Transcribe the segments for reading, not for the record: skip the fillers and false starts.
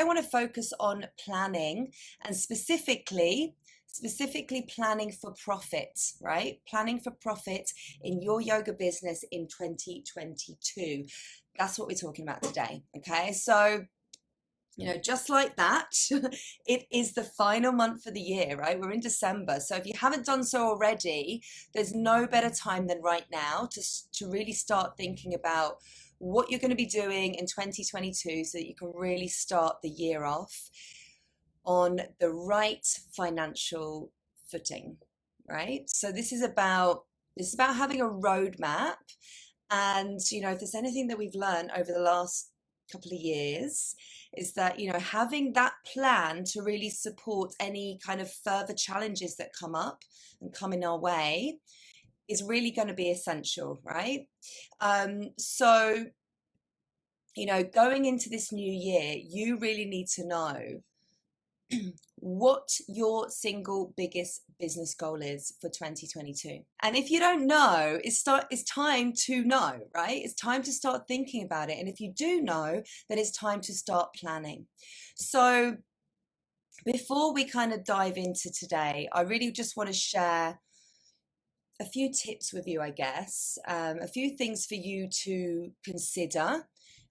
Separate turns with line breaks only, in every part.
I want to focus on planning, and specifically planning for profit, right? Planning for profit in your yoga business in 2022. That's what we're talking about today. Okay, so just like that, it is the final month for the year, right? We're in December. So if you haven't done so already, there's no better time than right now to really start thinking about what you're going to be doing in 2022 so that you can really start the year off on the right financial footing, right? So this is about having a roadmap. And, if there's anything that we've learned over the last couple of years, is that, having that plan to really support any kind of further challenges that come up and come in our way is really going to be essential, right? So, going into this new year, you really need to know what your single biggest business goal is for 2022. And if you don't know, it's time to know, right? It's time to start thinking about it. And if you do know, then it's time to start planning. So before we kind of dive into today, I really just want to share a few tips with you, I guess, a few things for you to consider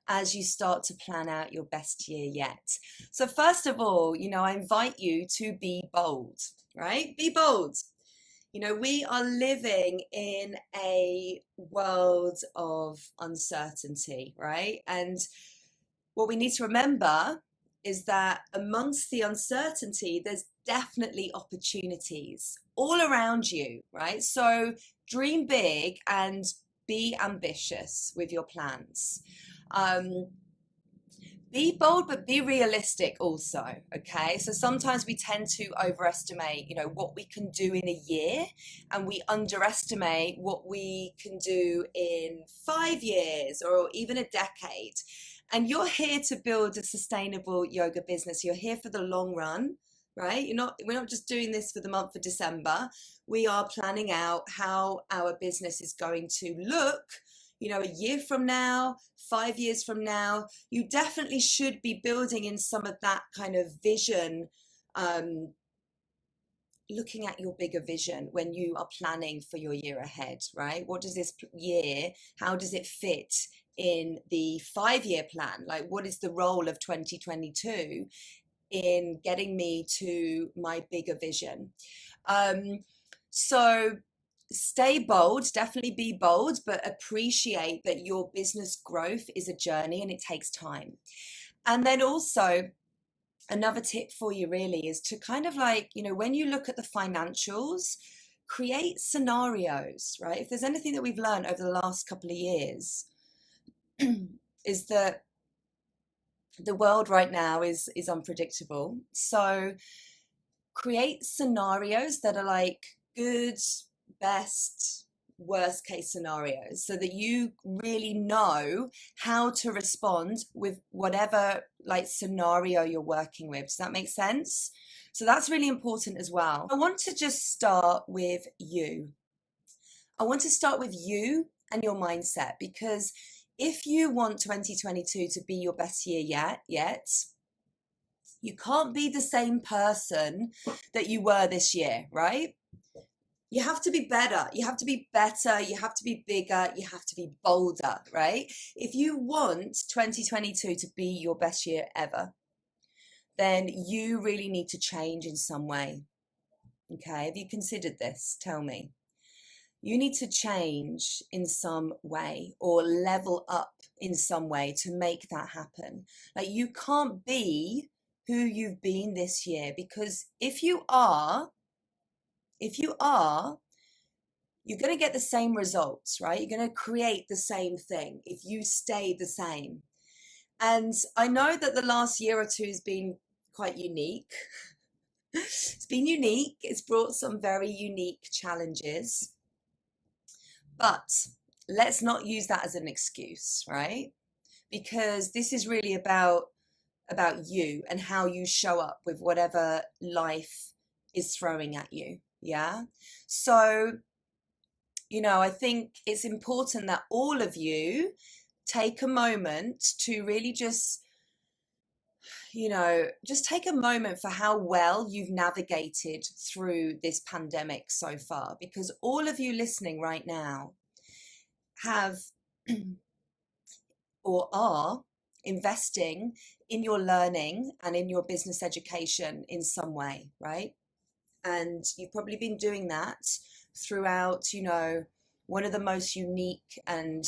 as you start to plan out your best year yet. So first of all, I invite you to be bold, right? Be bold. We are living in a world of uncertainty, right? And what we need to remember is that amongst the uncertainty, there's definitely opportunities all around you, right? So dream big and be ambitious with your plans. Be bold, but be realistic also, okay? So sometimes we tend to overestimate, what we can do in a year, and we underestimate what we can do in 5 years or even a decade. And you're here to build a sustainable yoga business. You're here for the long run, right? We're not just doing this for the month of December. We are planning out how our business is going to look a year from now, 5 years from now. You definitely should be building in some of that kind of vision, looking at your bigger vision when you are planning for your year ahead, right? What does this year, how does it fit in the 5-year plan? Like, what is the role of 2022 in getting me to my bigger vision? So stay bold, definitely be bold, but appreciate that your business growth is a journey and it takes time. And then also another tip for you really is to kind of when you look at the financials, create scenarios, right? If there's anything that we've learned over the last couple of years is that the world right now is unpredictable. So create scenarios that are like good, best, worst case scenarios so that you really know how to respond with whatever scenario you're working with. Does that make sense? So that's really important as well. I want to just start with you. I want to start with you and your mindset, because if you want 2022 to be your best year yet, you can't be the same person that you were this year, right? You have to be better. You have to be better. You have to be bigger. You have to be bolder, right? If you want 2022 to be your best year ever, then you really need to change in some way. Okay, have you considered this? Tell me. You need to change in some way or level up in some way to make that happen. Like, you can't be who you've been this year, because if you are, you're going to get the same results, right? You're going to create the same thing if you stay the same. And I know that the last year or two has been quite unique. It's been unique. It's brought some very unique challenges. But let's not use that as an excuse, right? Because this is really about you and how you show up with whatever life is throwing at you. Yeah. So, I think it's important that all of you take a moment to really just just take a moment for how well you've navigated through this pandemic so far, because all of you listening right now have or are investing in your learning and in your business education in some way, right? And you've probably been doing that throughout, one of the most unique and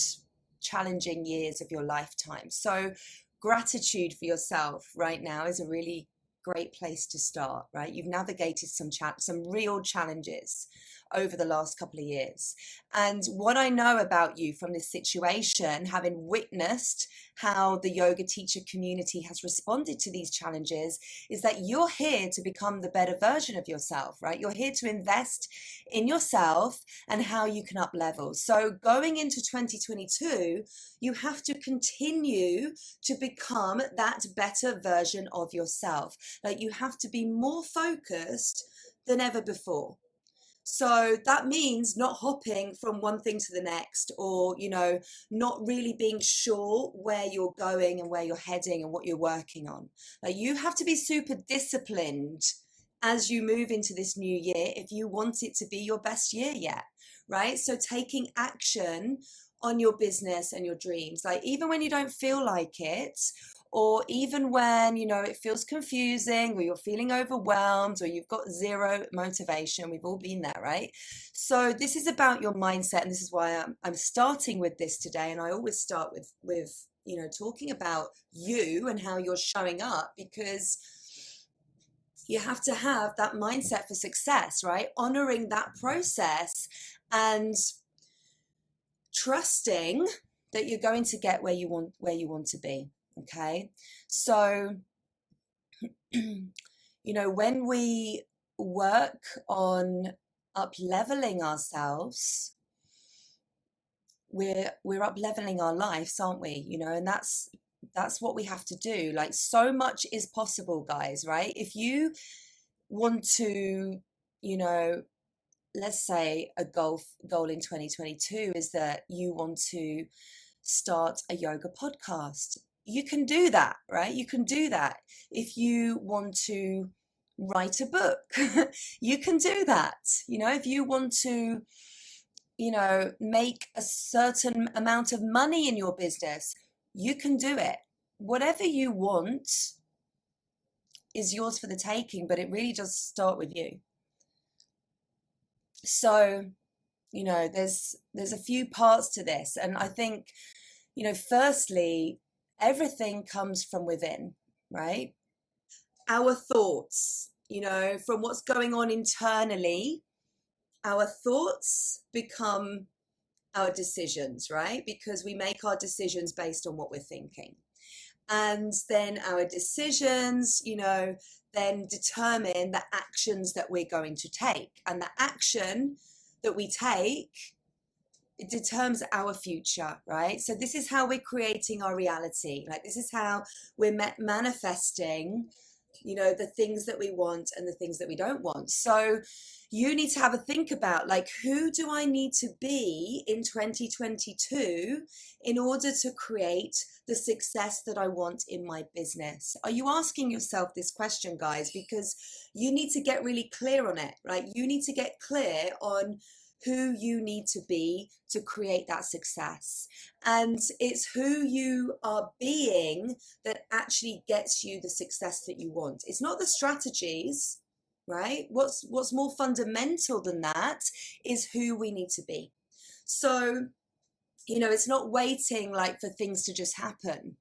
challenging years of your lifetime. So gratitude for yourself right now is a really great place to start, right? You've navigated some real challenges over the last couple of years. And what I know about you from this situation, having witnessed how the yoga teacher community has responded to these challenges, is that you're here to become the better version of yourself, right? You're here to invest in yourself and how you can up level. So going into 2022, you have to continue to become that better version of yourself. Like, you have to be more focused than ever before. So that means not hopping from one thing to the next, or, not really being sure where you're going and where you're heading and what you're working on. Like, you have to be super disciplined as you move into this new year if you want it to be your best year yet, right? So taking action on your business and your dreams, like even when you don't feel like it, or even when, it feels confusing, or you're feeling overwhelmed, or you've got zero motivation. We've all been there, right? So this is about your mindset, and this is why I'm starting with this today. And I always start with talking about you and how you're showing up, because you have to have that mindset for success, right? Honoring that process and trusting that you're going to get where you want to be. Okay, so when we work on up leveling ourselves, we're up leveling our lives, aren't we? And that's what we have to do. Like, so much is possible, guys, right? If you want to, let's say a goal in 2022 is that you want to start a yoga podcast. You can do that, right? You can do that. If you want to write a book, you can do that. If you want to, make a certain amount of money in your business, you can do it. Whatever you want is yours for the taking, but it really does start with you. So, there's a few parts to this. And I think, firstly, everything comes from within, right? Our thoughts, from what's going on internally, our thoughts become our decisions, right? Because we make our decisions based on what we're thinking. And then our decisions, then determine the actions that we're going to take. And the action that we take, it determines our future, right? So this is how we're creating our reality. Like, this is how we're manifesting, the things that we want and the things that we don't want. So you need to have a think about, like, who do I need to be in 2022 in order to create the success that I want in my business? Are you asking yourself this question, guys? Because you need to get really clear on it, right? You need to get clear on who you need to be to create that success. And it's who you are being that actually gets you the success that you want. It's not the strategies, right? What's more fundamental than that is who we need to be. So, it's not waiting like for things to just happen.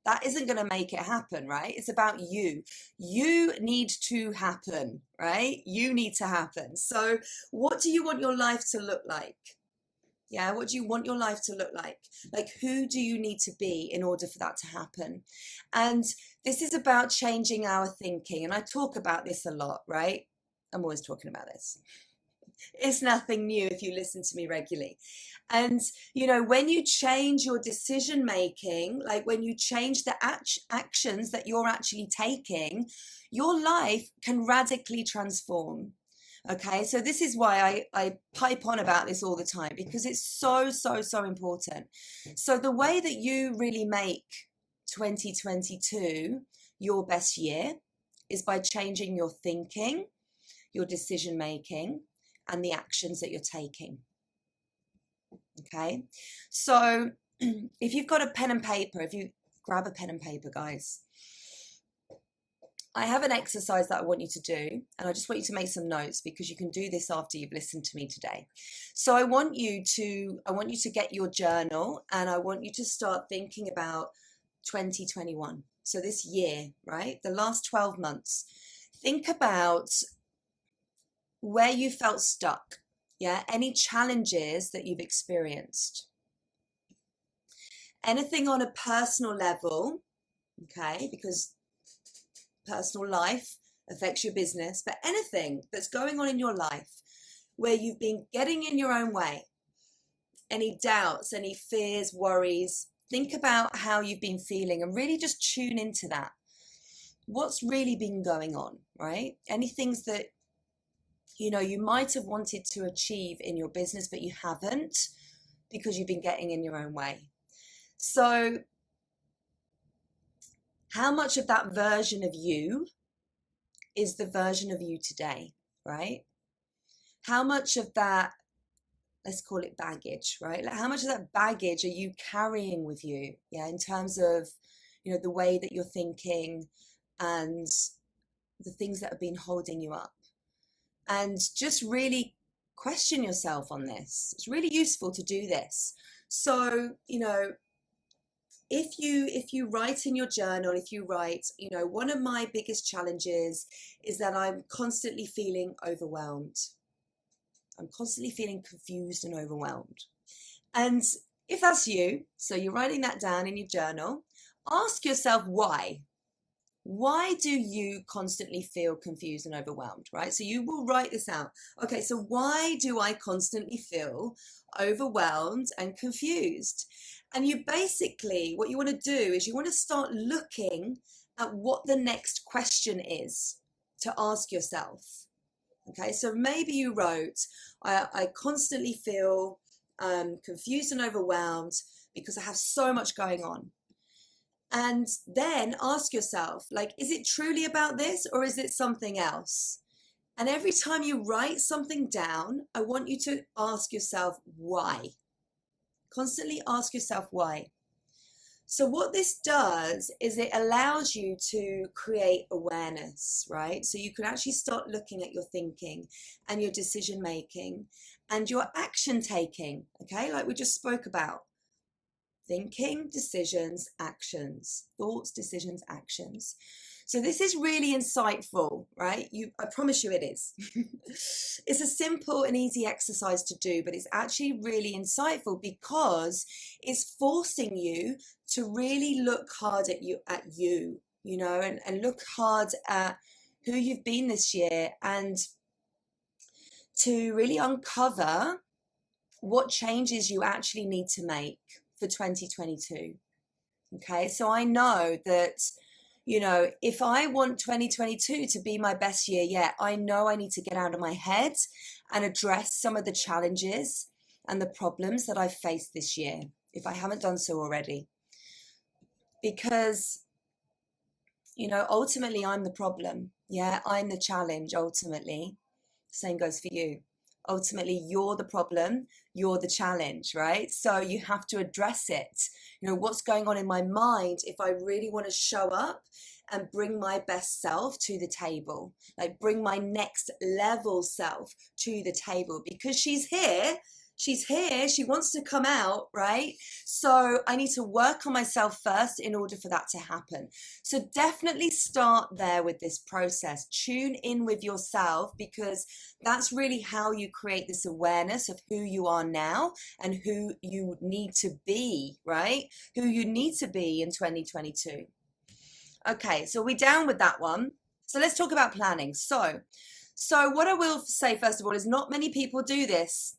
That isn't going to make it happen, right? It's about you. You need to happen, right? You need to happen. So what do you want your life to look like? Yeah, what do you want your life to look like? Like, who do you need to be in order for that to happen? And this is about changing our thinking. And I talk about this a lot, right? I'm always talking about this. It's nothing new if you listen to me regularly. And, when you change your decision making, like when you change the actions that you're actually taking, your life can radically transform. Okay, so this is why I pipe on about this all the time, because it's so, so, so important. So the way that you really make 2022 your best year is by changing your thinking, your decision making, and the actions that you're taking. Okay, so if you've got a pen and paper, if you grab a pen and paper, guys, I have an exercise that I want you to do, and I just want you to make some notes because you can do this after you've listened to me today. So I want you to get your journal, and I want you to start thinking about 2021. So this year, right? The last 12 months. Think about where you felt stuck. Yeah, any challenges that you've experienced. Anything on a personal level, okay? Because personal life affects your business, but anything that's going on in your life where you've been getting in your own way, any doubts, any fears, worries, think about how you've been feeling and really just tune into that. What's really been going on, right? Any things that, you might have wanted to achieve in your business, but you haven't because you've been getting in your own way. So how much of that version of you is the version of you today, right? How much of that, let's call it baggage, right? Like how much of that baggage are you carrying with you? Yeah, in terms of, the way that you're thinking and the things that have been holding you up. And just really question yourself on this. It's really useful to do this. So, if you write in your journal, if you write, one of my biggest challenges is that I'm constantly feeling overwhelmed. I'm constantly feeling confused and overwhelmed. And if that's you, so you're writing that down in your journal, ask yourself why. Why do you constantly feel confused and overwhelmed, right? So you will write this out. Okay, so why do I constantly feel overwhelmed and confused? And you basically, what you want to do is you want to start looking at what the next question is to ask yourself. Okay, so maybe you wrote, I constantly feel confused and overwhelmed because I have so much going on. And then ask yourself, is it truly about this or is it something else? And every time you write something down, I want you to ask yourself why. Constantly ask yourself why. So what this does is it allows you to create awareness, right? So you can actually start looking at your thinking and your decision making and your action taking, okay? Like we just spoke about. Thinking, decisions, actions. Thoughts, decisions, actions. So this is really insightful, right? I promise you it is. It's a simple and easy exercise to do, but it's actually really insightful because it's forcing you to really look hard at you, and look hard at who you've been this year and to really uncover what changes you actually need to make for 2022. Okay, so I know that, if I want 2022 to be my best year yet, I know I need to get out of my head and address some of the challenges and the problems that I've faced this year, if I haven't done so already. Because, ultimately I'm the problem. Yeah, I'm the challenge, ultimately. Same goes for you. Ultimately, you're the problem, you're the challenge, right? So you have to address it. What's going on in my mind if I really want to show up and bring my best self to the table, like bring my next level self to the table, because she's here, she wants to come out, right? So I need to work on myself first in order for that to happen. So definitely start there with this process. Tune in with yourself, because that's really how you create this awareness of who you are now and who you need to be, right? Who you need to be in 2022. Okay, so we're down with that one. So let's talk about planning. So what I will say first of all is not many people do this.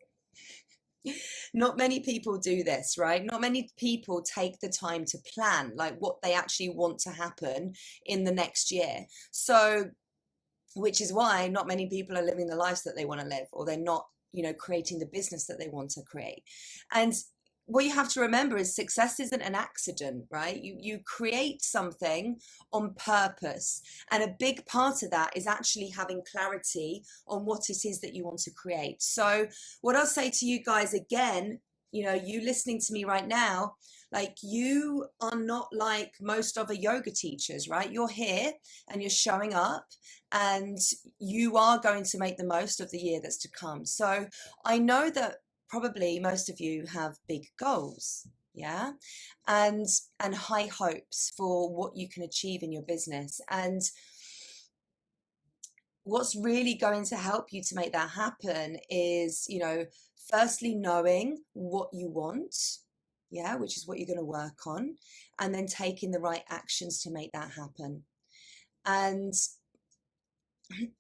Not many people do this, right? Not many people take the time to plan like what they actually want to happen in the next year. So, which is why not many people are living the lives that they want to live, or they're not, creating the business that they want to create. And what you have to remember is success isn't an accident, right? You create something on purpose, and a big part of that is actually having clarity on what it is that you want to create. So what I'll say to you guys again, you listening to me right now, like, you are not like most other yoga teachers, right? You're here and you're showing up, and you are going to make the most of the year that's to come. So I know that probably most of you have big goals, yeah, and high hopes for what you can achieve in your business. And what's really going to help you to make that happen is, firstly knowing what you want, yeah, which is what you're going to work on, and then taking the right actions to make that happen. And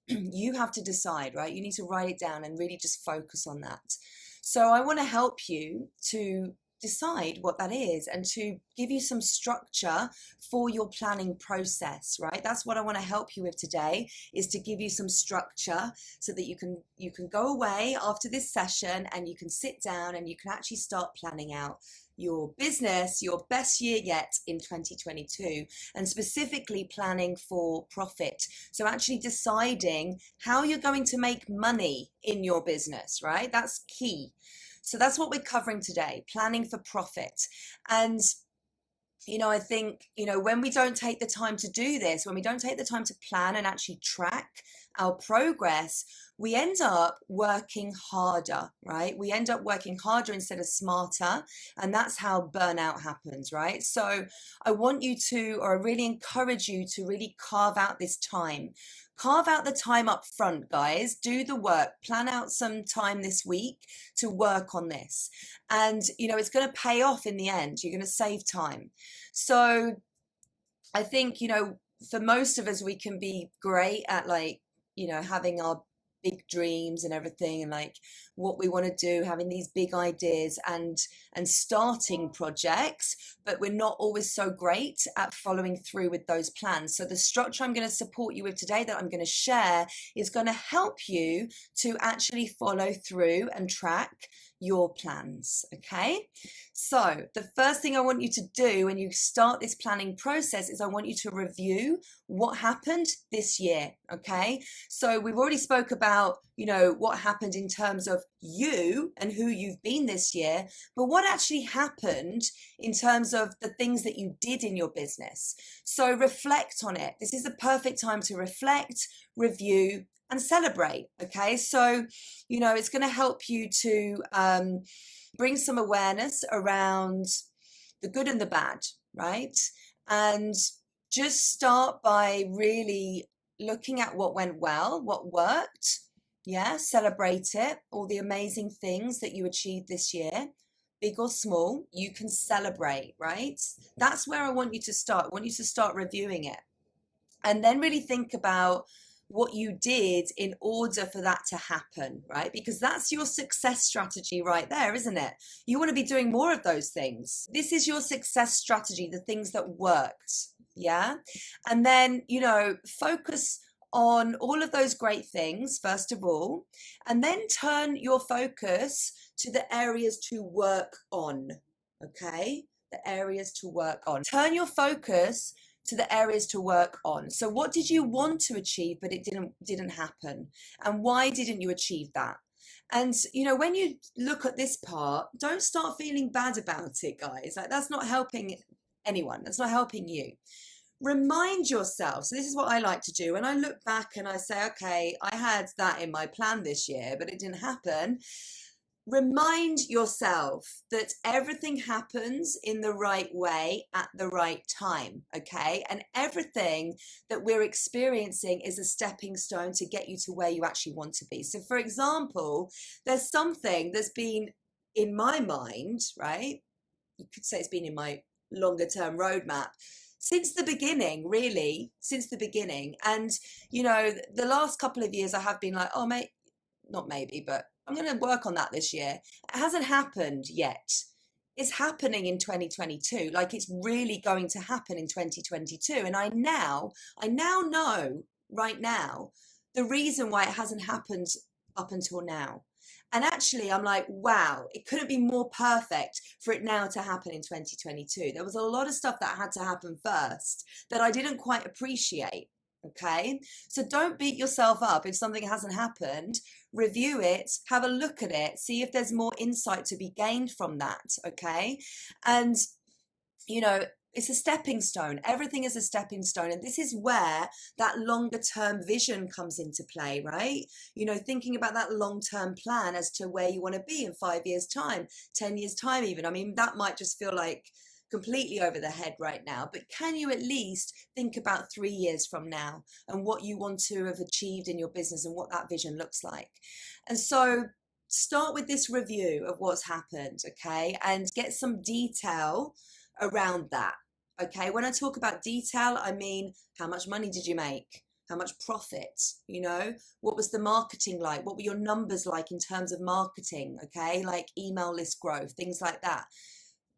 you have to decide, right? You need to write it down and really just focus on that. So I want to help you to decide what that is and to give you some structure for your planning process, right? That's what I want to help you with today, is to give you some structure so that you can go away after this session and you can sit down and you can actually start planning out your business, your best year yet in 2022, and specifically planning for profit. So actually deciding how you're going to make money in your business, right? That's key. So that's what we're covering today, planning for profit. And I think, when we don't take the time to do this, when we don't take the time to plan and actually track our progress, we end up working harder, right? We end up working harder instead of smarter. And that's how burnout happens, right? So I want you to, or I really encourage you to really carve out this time. Carve out the time up front, guys. Do the work. Plan out some time this week to work on this. And, it's going to pay off in the end. You're going to save time. So I think, for most of us, we can be great at having our big dreams and everything, and like what we want to do, having these big ideas and starting projects, but we're not always so great at following through with those plans. So the structure I'm going to support you with today, that I'm going to share, is going to help you to actually follow through and track your plans. Okay, so the first thing I want you to do when you start this planning process is I want you to review what happened this year. Okay, so we've already spoke about what happened in terms of you and who you've been this year, but what actually happened in terms of the things that you did in your business. So reflect on it. This is the perfect time to reflect, review, and celebrate. Okay, so it's going to help you to bring some awareness around the good and the bad, right? And just start by really looking at what went well, what worked. Yeah, celebrate it, all the amazing things that you achieved this year, big or small, you can celebrate, right? That's where I want you to start. I want you to start reviewing it, and then really think about what you did in order for that to happen, right? Because that's your success strategy right there, isn't it? You want to be doing more of those things. This is your success strategy, the things that worked, yeah? And then, focus on all of those great things, first of all, and then turn your focus to the areas to work on, okay? The areas to work on. Turn your focus to the areas to work on. So what did you want to achieve, but it didn't happen? And why didn't you achieve that? And, when you look at this part, don't start feeling bad about it, guys. Like, that's not helping anyone. That's not helping you. Remind yourself. So this is what I like to do. When I look back and I say, okay, I had that in my plan this year, but it didn't happen. Remind yourself that everything happens in the right way at the right time, okay? And everything that we're experiencing is a stepping stone to get you to where you actually want to be. So for example, there's something that's been in my mind, right? You could say it's been in my longer term roadmap since the beginning, really, since the beginning. And, the last couple of years I have been like, oh, not maybe, but I'm going to work on that this year. It hasn't happened yet. It's happening in 2022. Like, it's really going to happen in 2022. And I now know right now the reason why it hasn't happened up until now. And actually, I'm like, wow, it couldn't be more perfect for it now to happen in 2022. There was a lot of stuff that had to happen first that I didn't quite appreciate. Okay. So don't beat yourself up if something hasn't happened. Review it, have a look at it, see if there's more insight to be gained from that. Okay. And, you know, it's a stepping stone. Everything is a stepping stone. And this is where that longer term vision comes into play, right? You know, thinking about that long term plan as to where you want to be in 5 years' time, 10 years' time, even. I mean, that might just feel like completely over the head right now, but can you at least think about 3 years from now and what you want to have achieved in your business and what that vision looks like? And so start with this review of what's happened, okay? And get some detail around that. Okay, when I talk about detail, I mean, how much money did you make? How much profit? You know, what was the marketing like? What were your numbers like in terms of marketing? Okay, like email list growth, things like that.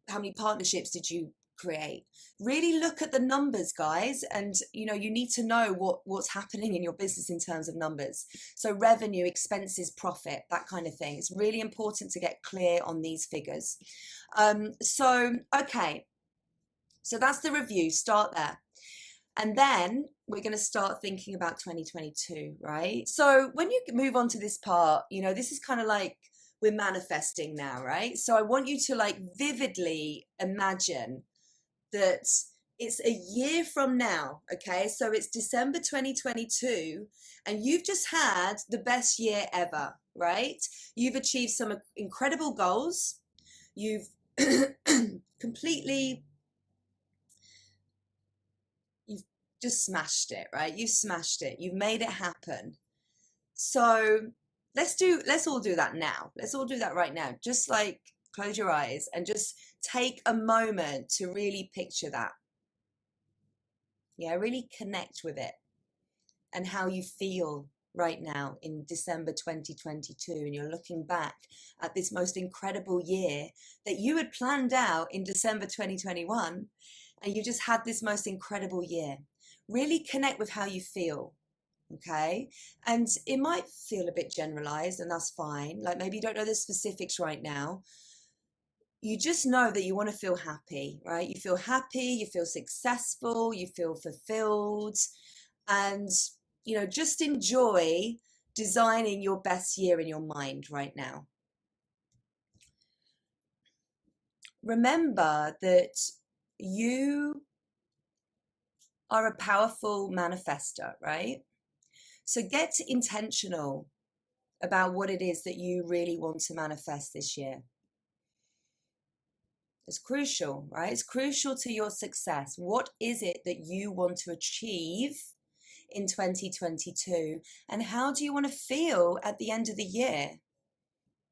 How many partnerships did you create? Really look at the numbers, guys, and you know, you need to know what's happening in your business in terms of numbers. So revenue, expenses, profit, that kind of thing. It's really important to get clear on these figures. Okay, so that's the review. Start there. And then we're going to start thinking about 2022, right? So when you move on to this part, you know, this is kind of like we're manifesting now, right? So I want you to like vividly imagine that it's a year from now, okay? So it's December 2022, and you've just had the best year ever, right? You've achieved some incredible goals. You've completely, you've just smashed it, right? You've smashed it. You've made it happen. So let's all do that now. Let's all do that right now. Just like close your eyes and just take a moment to really picture that. Yeah, really connect with it and how you feel right now in December 2022, and you're looking back at this most incredible year that you had planned out in December 2021, and you just had this most incredible year. Really connect with how you feel. Okay, and it might feel a bit generalized, and that's fine. Like maybe you don't know the specifics right now. You just know that you want to feel happy, right? You feel happy, you feel successful, you feel fulfilled, and you know, just enjoy designing your best year in your mind right now. Remember that you are a powerful manifester, right? So get intentional about what it is that you really want to manifest this year. It's crucial, right? It's crucial to your success. What is it that you want to achieve in 2022? And how do you want to feel at the end of the year?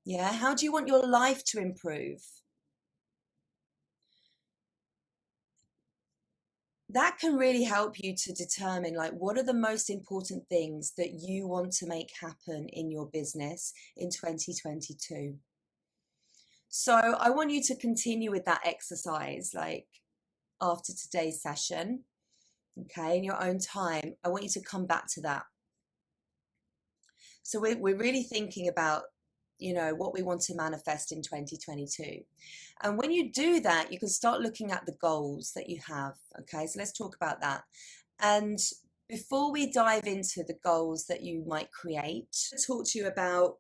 Yeah, how do you want your life to improve? That can really help you to determine like what are the most important things that you want to make happen in your business in 2022. So I want you to continue with that exercise like after today's session, okay, in your own time. I want you to come back to that. So we're really thinking about, you know, what we want to manifest in 2022. And when you do that, you can start looking at the goals that you have. Okay, so let's talk about that. And before we dive into the goals that you might create, I'll talk to you about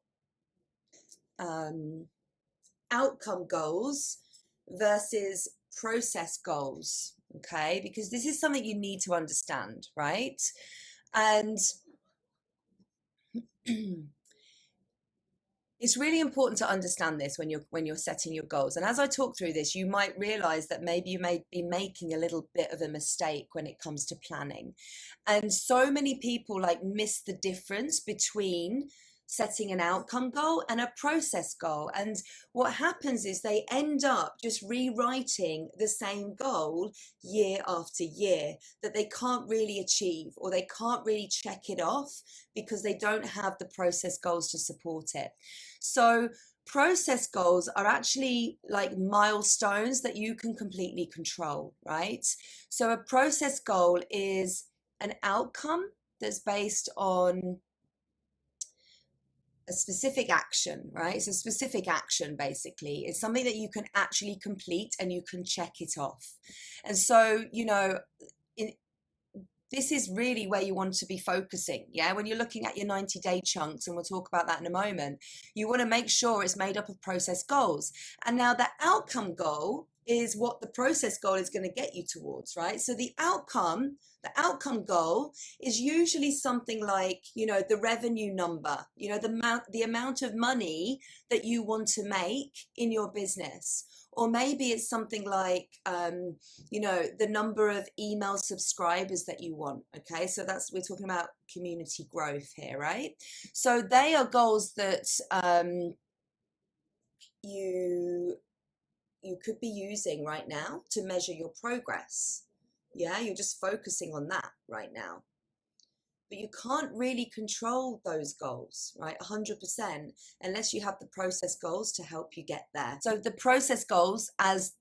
outcome goals versus process goals. Okay, because this is something you need to understand, right? And it's really important to understand this when you're setting your goals. And as I talk through this, you might realize that maybe you may be making a little bit of a mistake when it comes to planning. And so many people like miss the difference between setting an outcome goal and a process goal. And what happens is they end up just rewriting the same goal year after year that they can't really achieve, or they can't really check it off because they don't have the process goals to support it. So process goals are actually like milestones that you can completely control, right? So a process goal is an outcome that's based on a specific action, right? It's a specific action, basically. It's something that you can actually complete and you can check it off. And so, this is really where you want to be focusing. Yeah. When you're looking at your 90-day chunks, and we'll talk about that in a moment, you want to make sure it's made up of process goals. And now the outcome goal is what the process goal is going to get you towards, right? So the outcome goal is usually something like, the revenue number, the amount of money that you want to make in your business. Or maybe it's something like, the number of email subscribers that you want. Okay, so we're talking about community growth here, right? So they are goals that you could be using right now to measure your progress. Yeah, you're just focusing on that right now. But you can't really control those goals, right? 100%, unless you have the process goals to help you get there. So the process goals, as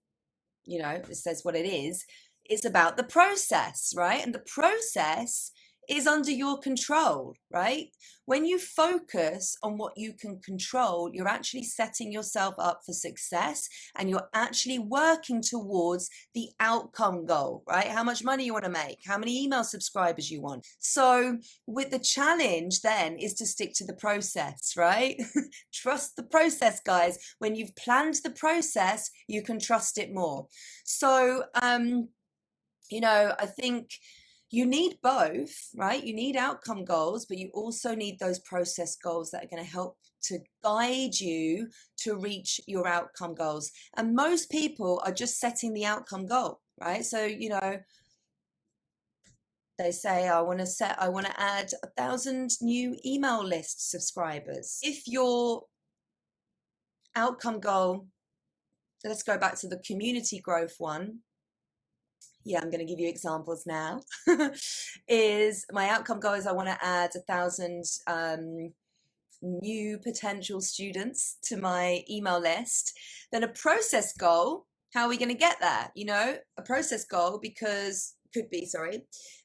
it says what it is, it's about the process, right? And the process is under your control, right? When you focus on what you can control, you're actually setting yourself up for success, and you're actually working towards the outcome goal, right? How much money you want to make, how many email subscribers you want. So with the challenge then is to stick to the process, right? Trust the process, guys. When you've planned the process, you can trust it more. So, I think you need both, right? You need outcome goals, but you also need those process goals that are going to help to guide you to reach your outcome goals. And most people are just setting the outcome goal, right? So, they say, I want to add 1,000 new email list subscribers. If your outcome goal, let's go back to the community growth one. Yeah, I'm going to give you examples now. Is my outcome goal is I want to add 1,000 new potential students to my email list. Then a process goal, how are we going to get there? A process goal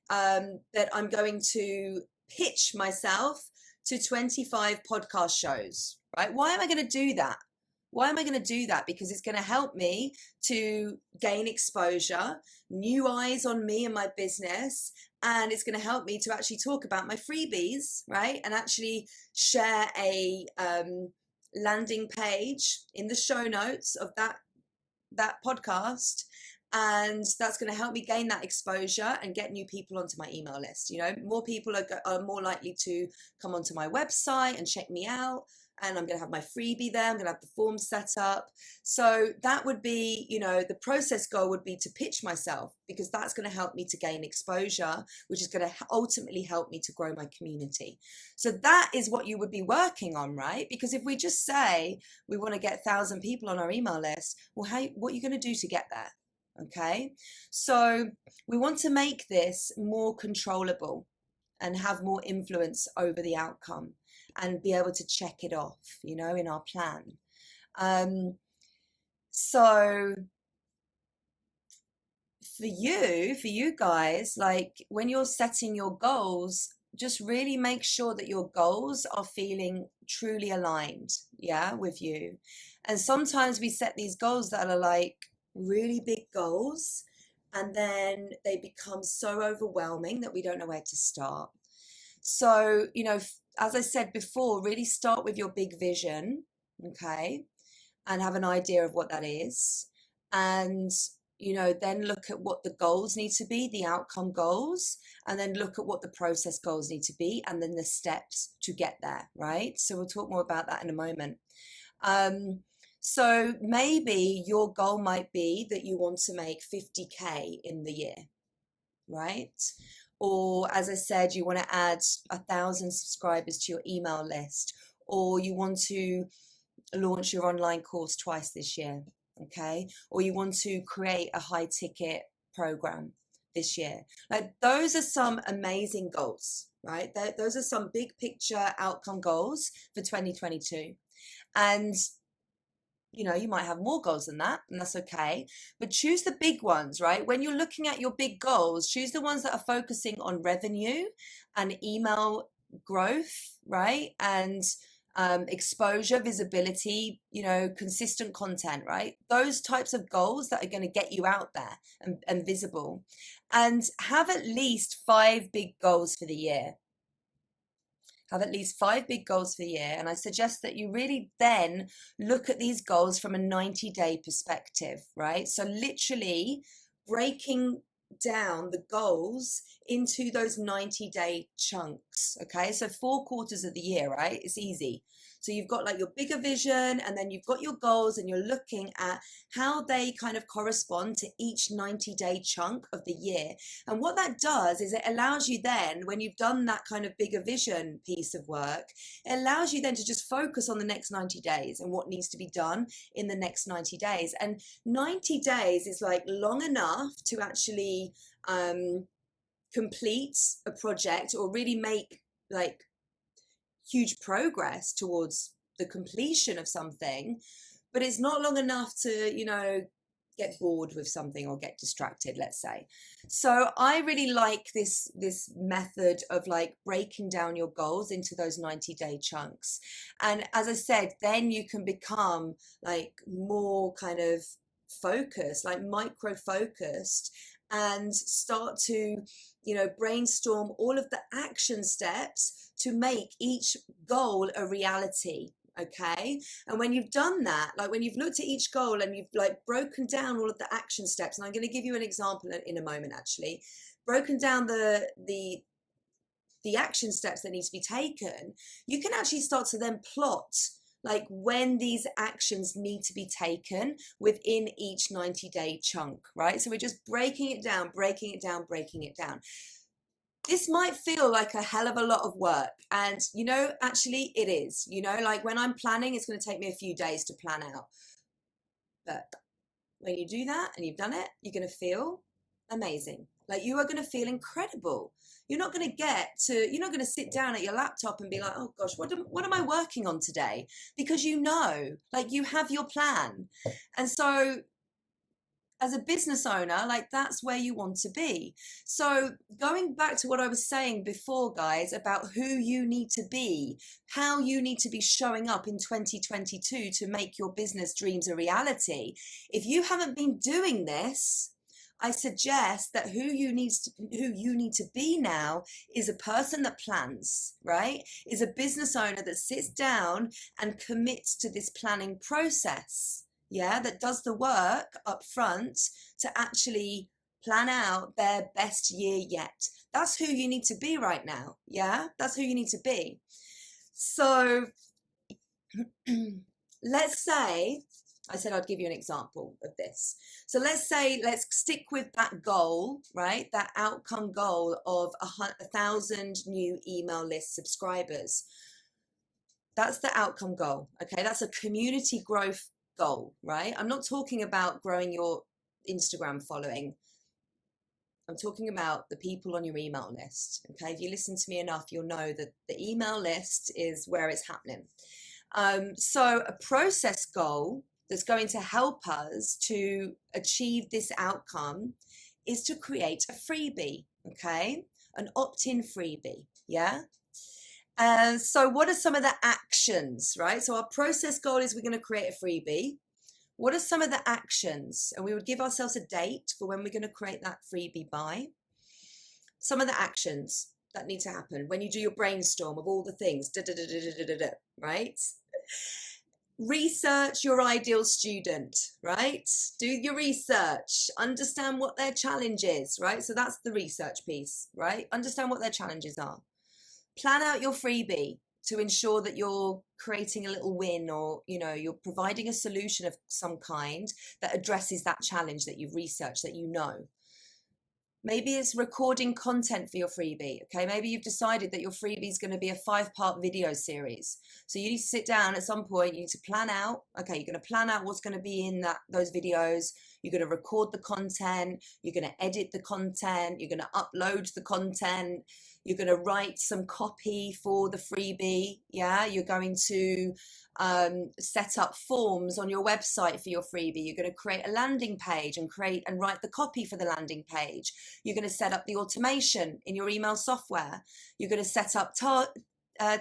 that I'm going to pitch myself to 25 podcast shows, right? Why am I going to do that? Because it's going to help me to gain exposure, new eyes on me and my business, and it's going to help me to actually talk about my freebies, right? And actually share a landing page in the show notes of that podcast. And that's going to help me gain that exposure and get new people onto my email list. More people are more likely to come onto my website and check me out. And I'm going to have my freebie there. I'm going to have the form set up. So that would be, the process goal would be to pitch myself, because that's going to help me to gain exposure, which is going to ultimately help me to grow my community. So that is what you would be working on, right? Because if we just say we want to get 1,000 people on our email list, well, what are you going to do to get there? Okay. So we want to make this more controllable and have more influence over the outcome, and be able to check it off, in our plan. So for you guys, like when you're setting your goals, just really make sure that your goals are feeling truly aligned, with you. And sometimes we set these goals that are like really big goals, and then they become so overwhelming that we don't know where to start. So, as I said before, really start with your big vision, okay, and have an idea of what that is. And, then look at what the goals need to be, the outcome goals, and then look at what the process goals need to be, and then the steps to get there, right? So we'll talk more about that in a moment. So maybe your goal might be that you want to make 50K in the year, right? Or as I said, you want to add 1,000 subscribers to your email list, or you want to launch your online course twice this year, okay? Or you want to create a high ticket program this year. Like, those are some amazing goals, right? Those are some big picture outcome goals for 2022. And you might have more goals than that, and that's okay. But choose the big ones, right? When you're looking at your big goals, choose the ones that are focusing on revenue and email growth, right? And exposure, visibility, consistent content, right? Those types of goals that are going to get you out there and visible. And have at least 5 big goals for the year. Have at least 5 big goals for the year. And I suggest that you really then look at these goals from a 90-day perspective, right? So literally breaking down the goals into those 90-day chunks. Okay, so 4 quarters of the year, right? It's easy. So you've got like your bigger vision, and then you've got your goals, and you're looking at how they kind of correspond to each 90-day chunk of the year. And what that does is it allows you then, when you've done that kind of bigger vision piece of work, it allows you then to just focus on the next 90 days and what needs to be done in the next 90 days. And 90 days is like long enough to actually complete a project or really make like huge progress towards the completion of something, but it's not long enough to get bored with something or get distracted, let's say. So I really like this method of like breaking down your goals into those 90-day chunks. And as I said, then you can become like more kind of focused, like micro focused, and start to brainstorm all of the action steps to make each goal a reality. Okay, and when you've done that, like when you've looked at each goal and you've like broken down all of the action steps, and I'm going to give you an example in a moment, actually, broken down the action steps that need to be taken, you can actually start to then plot like when these actions need to be taken within each 90-day chunk, right? So we're just breaking it down, breaking it down, breaking it down. This might feel like a hell of a lot of work, and actually it is. Like when I'm planning, it's going to take me a few days to plan out, but when you do that and you've done it, you're going to feel amazing. Like you are going to feel incredible. You're not going to sit down at your laptop and be like, oh gosh, what am I working on today? Because like you have your plan. And so as a business owner, like that's where you want to be. So going back to what I was saying before, guys, about who you need to be, how you need to be showing up in 2022 to make your business dreams a reality. If you haven't been doing this, I suggest that who you need to be now is a person that plans, right? Is a business owner that sits down and commits to this planning process. Yeah, that does the work up front to actually plan out their best year yet. That's who you need to be right now. Yeah, that's who you need to be. So let's say, I said I'd give you an example of this. So let's stick with that goal, right? That outcome goal of 1,000 new email list subscribers. That's the outcome goal. Okay, that's a community growth goal, right? I'm not talking about growing your Instagram following. I'm talking about the people on your email list. Okay, if you listen to me enough, you'll know that the email list is where it's happening. So a process goal that's going to help us to achieve this outcome is to create a freebie, okay? An opt-in freebie, yeah? So what are some of the actions, right? So our process goal is we're going to create a freebie. What are some of the actions? And we would give ourselves a date for when we're going to create that freebie by. Some of the actions that need to happen when you do your brainstorm of all the things, right? Research your ideal student, right? Do your research, understand what their challenge is, right? So that's the research piece, right? Understand what their challenges are. Plan out your freebie to ensure that you're creating a little win, or you're providing a solution of some kind that addresses that challenge that you've researched, that Maybe it's recording content for your freebie. Okay, maybe you've decided that your freebie is going to be a 5-part video series. So you need to sit down at some point. You need to plan out. Okay, you're going to plan out what's going to be in those videos. You're going to record the content. You're going to edit the content. You're going to upload the content. You're going to write some copy for the freebie. Yeah, you're going to set up forms on your website for your freebie. You're going to create a landing page and write the copy for the landing page. You're going to set up the automation in your email software. You're going to set up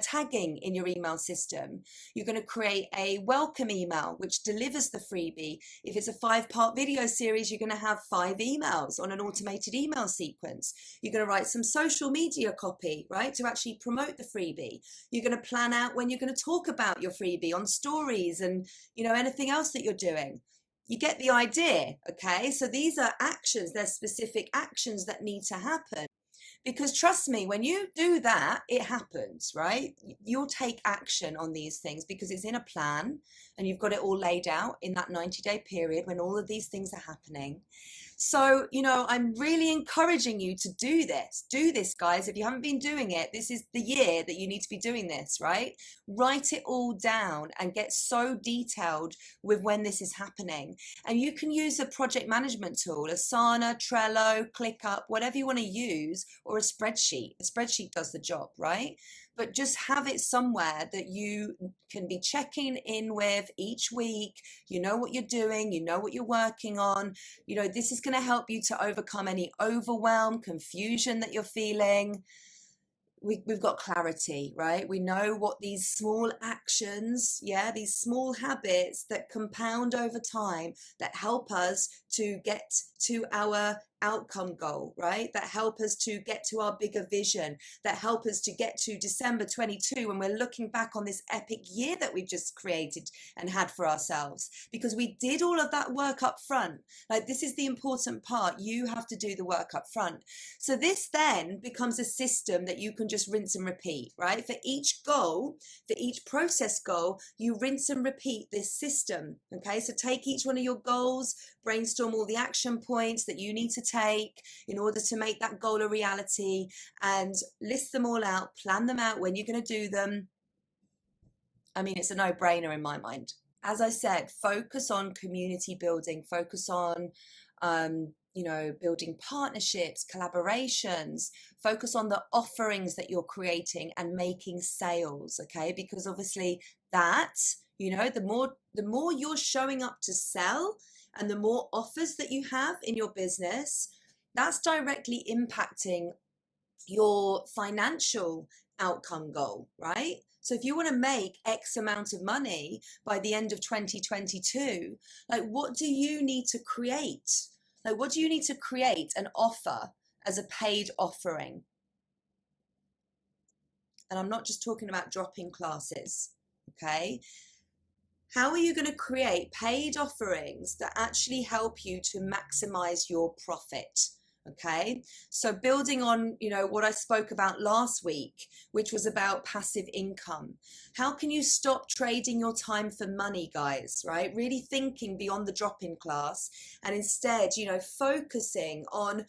tagging in your email system. You're going to create a welcome email, which delivers the freebie. If it's a 5-part video series, you're going to have 5 emails on an automated email sequence. You're going to write some social media copy, right, to actually promote the freebie. You're going to plan out when you're going to talk about your freebie on stories and, anything else that you're doing. You get the idea, okay? So these are actions, they're specific actions that need to happen. Because trust me, when you do that, it happens, right? You'll take action on these things because it's in a plan and you've got it all laid out in that 90-day period when all of these things are happening. So, I'm really encouraging you to do this. Do this, guys. If you haven't been doing it, this is the year that you need to be doing this, right? Write it all down and get so detailed with when this is happening. And you can use a project management tool, Asana, Trello, ClickUp, whatever you want to use, or a spreadsheet. A spreadsheet does the job, right? But just have it somewhere that you can be checking in with each week. You know what you're doing, you know what you're working on. This is going to help you to overcome any overwhelm, confusion that you're feeling. We've got clarity, right? We know what these small actions, these small habits that compound over time that help us to get to our outcome goal, right? That help us to get to our bigger vision, that help us to get to December 22 when we're looking back on this epic year that we've just created and had for ourselves, because we did all of that work up front. Like, this is the important part. You have to do the work up front. So this then becomes a system that you can just rinse and repeat, right? For each goal, for each process goal, you rinse and repeat this system. Okay, so take each one of your goals, brainstorm all the action points that you need to take in order to make that goal a reality, and list them all out, plan them out when you're going to do them. I mean, it's a no-brainer in my mind. As I said, focus on community building, focus on building partnerships, collaborations, focus on the offerings that you're creating and making sales, okay? Because obviously that, the more you're showing up to sell and the more offers that you have in your business, that's directly impacting your financial outcome goal, right? So if you want to make X amount of money by the end of 2022, like, what do you need to create? Like, what do you need to create and offer as a paid offering? And I'm not just talking about drop-in classes, okay? How are you going to create paid offerings that actually help you to maximize your profit? Okay, so building on, what I spoke about last week, which was about passive income. How can you stop trading your time for money, guys, right? Really thinking beyond the drop-in class and instead, focusing on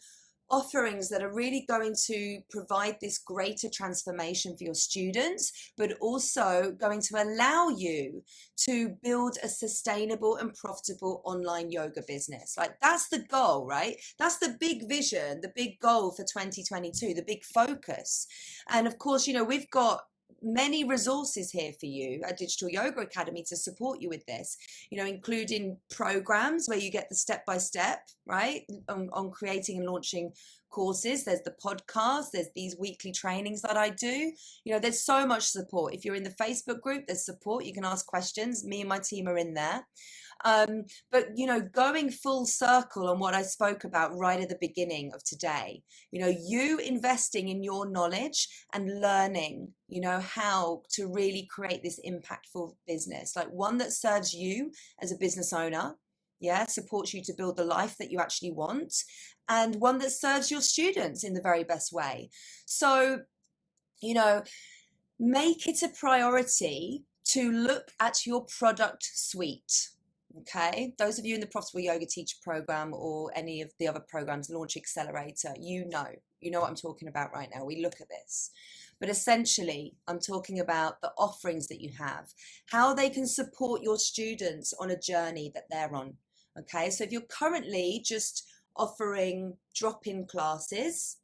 offerings that are really going to provide this greater transformation for your students, but also going to allow you to build a sustainable and profitable online yoga business. Like, that's the goal, right? That's the big vision, the big goal for 2022, the big focus. And of course, we've got many resources here for you at Digital Yoga Academy to support you with this, including programs where you get the step-by-step, right, on creating and launching courses. There's the podcast, there's these weekly trainings that I do. There's so much support. If you're in the Facebook group, there's support. You can ask questions. Me and my team are in there. But going full circle on what I spoke about right at the beginning of today, you investing in your knowledge and learning, how to really create this impactful business, like one that serves you as a business owner, supports you to build the life that you actually want, and one that serves your students in the very best way. So, make it a priority to look at your product suite. Okay, those of you in the Profitable Yoga Teacher program or any of the other programs, Launch Accelerator, you know what I'm talking about right now. We look at this. But essentially, I'm talking about the offerings that you have, how they can support your students on a journey that they're on. Okay, so if you're currently just offering drop-in classes,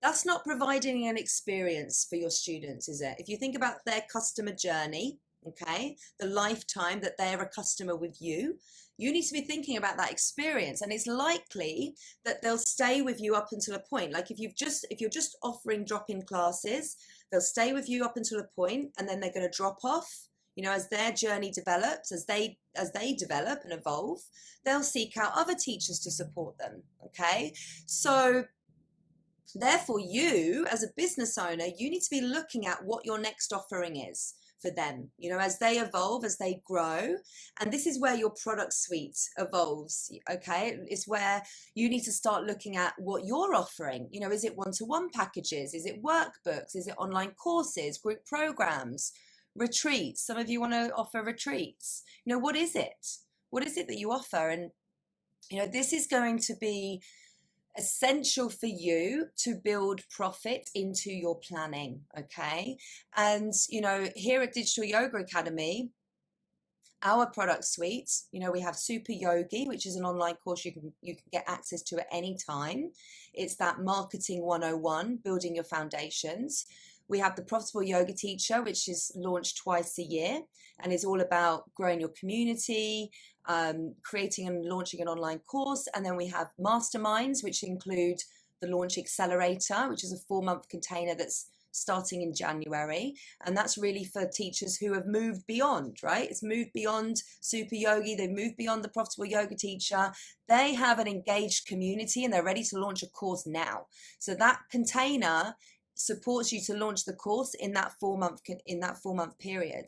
that's not providing an experience for your students, is it? If you think about their customer journey, okay, the lifetime that they're a customer with you, You need to be thinking about that experience, and it's likely that they'll stay with you up until a point. Like if you're just offering drop-in classes, they'll stay with you up until a point, and then they're going to drop off. You know, as their journey develops, as they develop and evolve, they'll seek out other teachers to support them. Okay, so therefore, you as a business owner, you need to be looking at what your next offering is for them, you know, as they evolve, as they grow. And this is where your product suite evolves. Okay, it's where you need to start looking at what you're offering. You know, is it one-to-one packages? Is it workbooks? Is it online courses, group programs, retreats? Some of you want to offer retreats. You know, what is it? What is it that you offer? And, you know, this is going to be essential for you to build profit into your planning. Okay, and you know, here at Digital Yoga Academy, our product suite, you know, we have Super Yogi, which is an online course you can get access to at any time. It's that marketing 101, building your foundations. We have the Profitable Yoga Teacher, which is launched twice a year and is all about growing your community, creating and launching an online course. And then we have masterminds, which include the Launch Accelerator, which is a 4-month container that's starting in January. And that's really for teachers who have moved beyond, right? It's moved beyond Super Yogi. They've moved beyond the Profitable Yoga Teacher. They have an engaged community and they're ready to launch a course now. So that container supports you to launch the course in that 4-month period.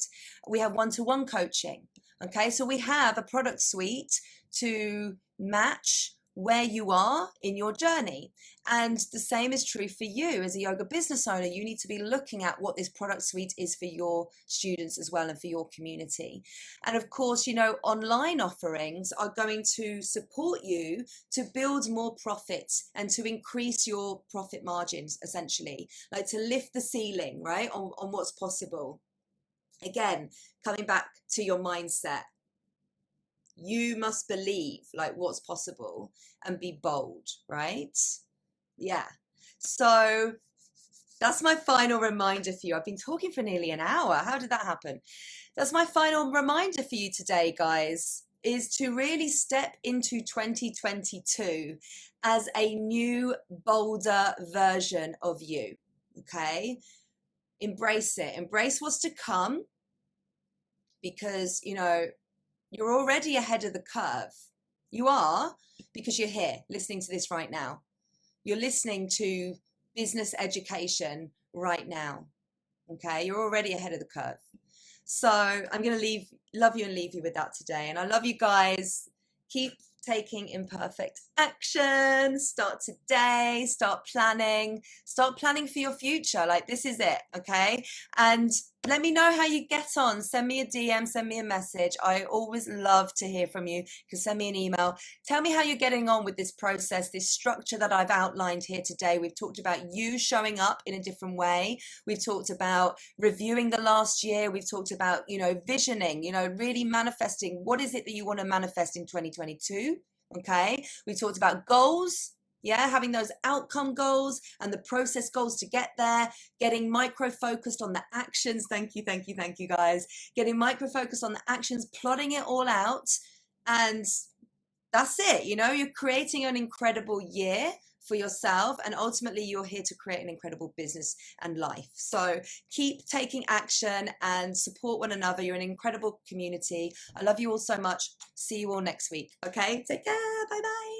We have one-to-one coaching. Okay, so we have a product suite to match where you are in your journey. And the same is true for you as a yoga business owner. You need to be looking at what this product suite is for your students as well and for your community. And of course, you know, online offerings are going to support you to build more profit and to increase your profit margins, essentially, like to lift the ceiling, right, on what's possible. Again, coming back to your mindset. You must believe like what's possible and be bold, right? Yeah. So that's my final reminder for you. I've been talking for nearly an hour. How did that happen? That's my final reminder for you today, guys, is to really step into 2022 as a new, bolder version of you. Okay? Embrace it. Embrace what's to come because, you know, you're already ahead of the curve. You are because you're here listening to this right now. You're listening to business education right now. Okay, you're already ahead of the curve. So I'm going to love you and leave you with that today. And I love you guys. Keep taking imperfect action. Start today. Start planning for your future. Like this is it. Okay. And let me know how you get on. Send me a DM, send me a message. I always love to hear from you. You can send me an email. Tell me how you're getting on with this process, this structure that I've outlined here today. We've talked about you showing up in a different way. We've talked about reviewing the last year. We've talked about, you know, visioning, you know, really manifesting. What is it that you want to manifest in 2022? Okay. We've talked about goals. Yeah, having those outcome goals and the process goals to get there, getting micro-focused on the actions. Thank you, guys. Getting micro-focused on the actions, plotting it all out. And that's it. You know, you're creating an incredible year for yourself. And ultimately, you're here to create an incredible business and life. So keep taking action and support one another. You're an incredible community. I love you all so much. See you all next week. Okay, take care. Bye-bye.